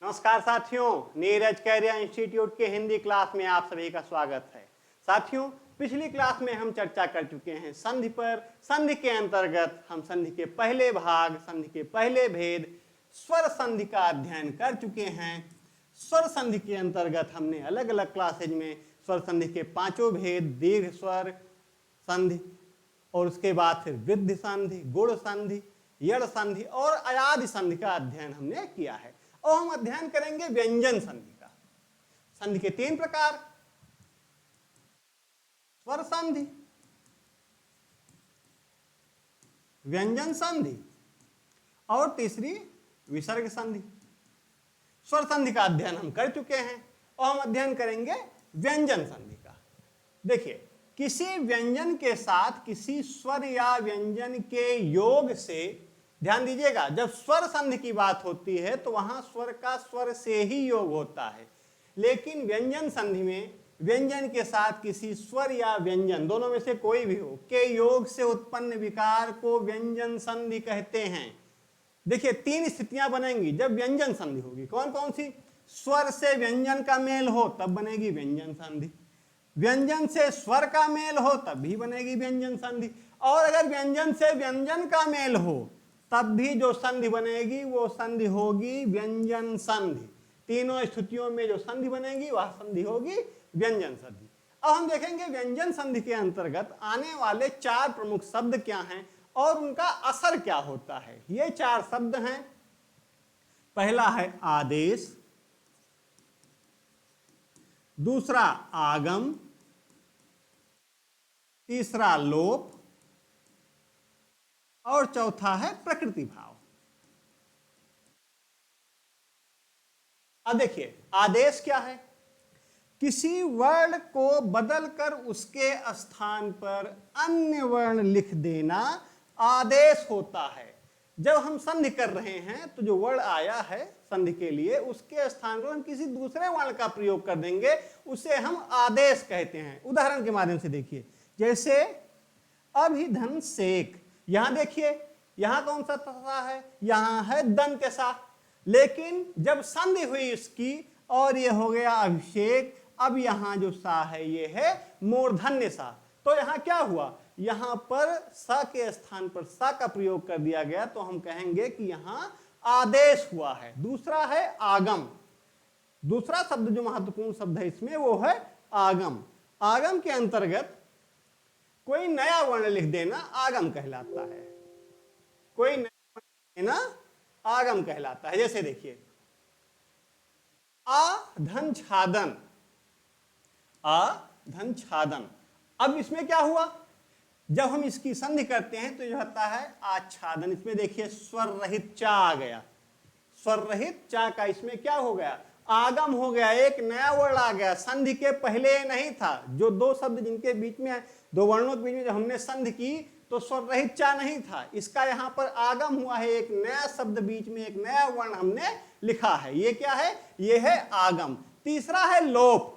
नमस्कार साथियों, Neeraj career institute के हिंदी क्लास में आप सभी का स्वागत है। साथियों, पिछली क्लास में हम चर्चा कर चुके हैं संधि पर। संधि के अंतर्गत हम संधि के पहले भाग, संधि के पहले भेद, स्वर संधि का अध्ययन कर चुके हैं। स्वर संधि के अंतर्गत हमने अलग अलग क्लासेज में स्वर संधि के पांचों भेद, दीर्घ स्वर संधि और उसके बाद फिर वृद्धि संधि, गुण संधि, यड़ संधि और अयादि संधि का अध्ययन हमने किया है। और हम अध्ययन करेंगे व्यंजन संधि का। संधि के तीन प्रकार, स्वर संधि, व्यंजन संधि और तीसरी विसर्ग संधि। स्वर संधि का अध्ययन हम कर चुके हैं और हम अध्ययन करेंगे व्यंजन संधि का। देखिए, किसी व्यंजन के साथ किसी स्वर या व्यंजन के योग से, ध्यान दीजिएगा, जब स्वर संधि की बात होती है तो वहां स्वर का स्वर से ही योग होता है, लेकिन व्यंजन संधि में व्यंजन के साथ किसी स्वर या व्यंजन, दोनों में से कोई भी हो, के योग से उत्पन्न विकार को व्यंजन संधि कहते हैं। देखिए, तीन स्थितियां बनेंगी जब व्यंजन संधि होगी। कौन कौन सी? स्वर से व्यंजन का मेल हो तब बनेगी व्यंजन संधि, व्यंजन से स्वर का मेल हो तब भी बनेगी व्यंजन संधि, और अगर व्यंजन से व्यंजन का मेल हो तब भी जो संधि बनेगी वो संधि होगी व्यंजन संधि। तीनों स्थितियों में जो संधि बनेगी वह संधि होगी व्यंजन संधि। अब हम देखेंगे व्यंजन संधि के अंतर्गत आने वाले चार प्रमुख शब्द क्या हैं और उनका असर क्या होता है। ये चार शब्द हैं। पहला है आदेश, दूसरा आगम, तीसरा लोप और चौथा है प्रकृति भाव। अब देखिए, आदेश क्या है? किसी वर्ण को बदलकर उसके स्थान पर अन्य वर्ण लिख देना आदेश होता है। जब हम संधि कर रहे हैं तो जो वर्ण आया है संधि के लिए, उसके स्थान पर हम किसी दूसरे वर्ण का प्रयोग कर देंगे, उसे हम आदेश कहते हैं। उदाहरण के माध्यम से देखिए, जैसे अभिधन सेक, यहां देखिए, यहां कौन सा सा है? यहां है दंत सा, लेकिन जब संधि हुई इसकी और ये हो गया अभिषेक, अब यहां जो सा है ये है मूर्धन्य सा। तो यहां क्या हुआ? यहां पर सा के स्थान पर सा का प्रयोग कर दिया गया, तो हम कहेंगे कि यहां आदेश हुआ है। दूसरा है आगम। दूसरा शब्द जो महत्वपूर्ण शब्द है इसमें वो है आगम। आगम के अंतर्गत कोई नया वर्ण लिख देना आगम कहलाता है। कोई नया वर्ण लेना आगम कहलाता है। जैसे देखिए, आधन छादन, आधन छादन। अब इसमें क्या हुआ? जब हम इसकी संधि करते हैं तो ये होता है आच्छादन। इसमें देखिए स्वर रहित चा आ गया, स्वर रहित चा का इसमें क्या हो गया? आगम हो गया, एक नया वर्ण आ गया, संधि के पहले नहीं था। जो दो शब्द जिनके बीच में, दो वर्णों के बीच में जब हमने संधि की तो स्वर रहित चा नहीं था, इसका यहां पर आगम हुआ है, एक नया शब्द बीच में, एक नया वर्ण हमने लिखा है। ये क्या है? ये है आगम। तीसरा है लोप।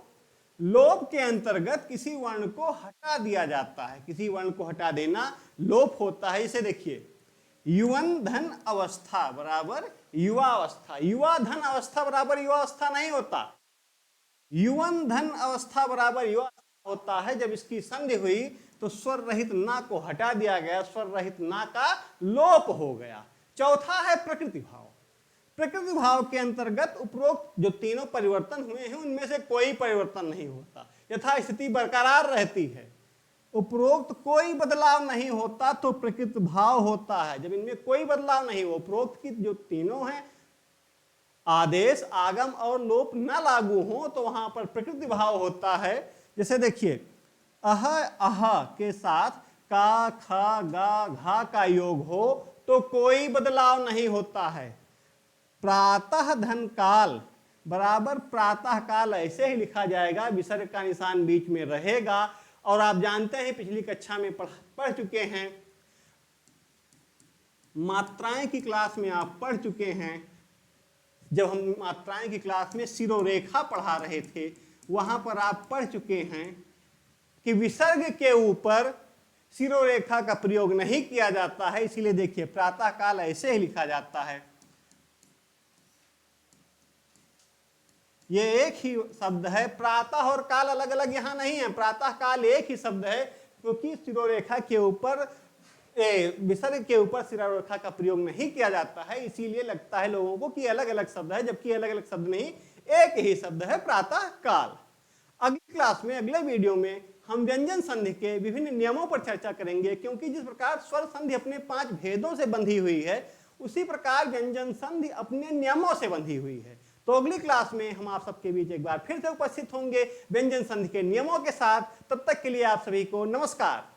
लोप के अंतर्गत किसी वर्ण को हटा दिया जाता है, किसी वर्ण को हटा देना लोप होता है। इसे देखिए, युवन धन अवस्था बराबर युवा अवस्था। युवा धन अवस्था बराबर युवा अवस्था नहीं होता, युवन धन अवस्था बराबर युवा होता है। जब इसकी संधि हुई तो स्वर रहित ना को हटा दिया गया, स्वर रहित ना का लोप हो गया। चौथा है प्रकृति भाव। प्रकृति भाव के अंतर्गत उपरोक्त जो तीनों परिवर्तन हुए हैं उनमें से कोई परिवर्तन नहीं होता, यथा स्थिति बरकरार रहती है, उपरोक्त कोई बदलाव नहीं होता तो प्रकृति भाव होता है। जब इनमें कोई बदलाव नहीं हो, उपरोक्त की जो तीनों हैं आदेश, आगम और लोप न लागू हो, तो वहां पर प्रकृति भाव होता है। जैसे देखिए, अह अह के साथ का, खा, गा, घा का योग हो तो कोई बदलाव नहीं होता है। प्रातः धन काल बराबर प्रातः काल ऐसे ही लिखा जाएगा, विसर्ग का निशान बीच में रहेगा। और आप जानते हैं, पिछली कक्षा में पढ़ चुके हैं, मात्राएं की क्लास में आप पढ़ चुके हैं। जब हम मात्राएं की क्लास में शिरोरेखा पढ़ा रहे थे, वहां पर आप पढ़ चुके हैं कि विसर्ग के ऊपर शिरोरेखा का प्रयोग नहीं किया जाता है। इसीलिए देखिए, प्रातः काल ऐसे ही लिखा जाता है। ये एक ही शब्द है, प्रातः और काल अलग अलग यहाँ नहीं है, प्रातः काल एक ही शब्द है, क्योंकि शिरोरेखा के ऊपर विसर्ग के ऊपर शिरोरेखा का प्रयोग नहीं किया जाता है, इसीलिए लगता है लोगों को कि अलग अलग शब्द है, जबकि अलग अलग शब्द नहीं, एक ही शब्द है प्रातः काल। अगली क्लास में, अगले वीडियो में हम व्यंजन संधि के विभिन्न नियमों पर चर्चा करेंगे, क्योंकि जिस प्रकार स्वर संधि अपने 5 भेदों से बंधी हुई है, उसी प्रकार व्यंजन संधि अपने नियमों से बंधी हुई है। तो अगली क्लास में हम आप सबके बीच एक बार फिर से उपस्थित होंगे व्यंजन संधि के नियमों के साथ। तब तक के लिए आप सभी को नमस्कार।